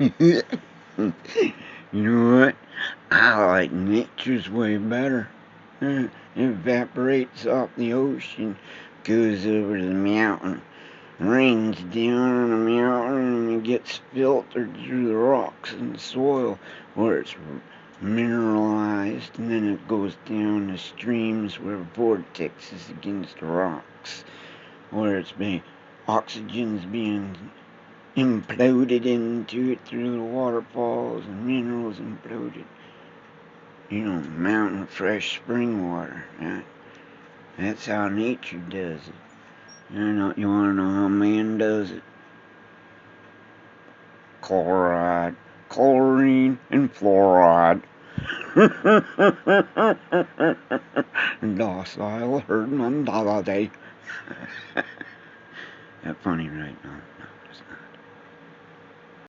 You know what? I like nature's way better. It evaporates off the ocean, goes over to the mountain, rains down on the mountain, and it gets filtered through the rocks and the soil where it's mineralized, and then it goes down the streams where vortexes against the rocks, where oxygen's being imploded into it through the waterfalls and minerals imploded. Mountain fresh spring water. That's how nature does it. You want to know how man does it? Chloride, chlorine, and fluoride. Docile herd mentality. That's funny right now.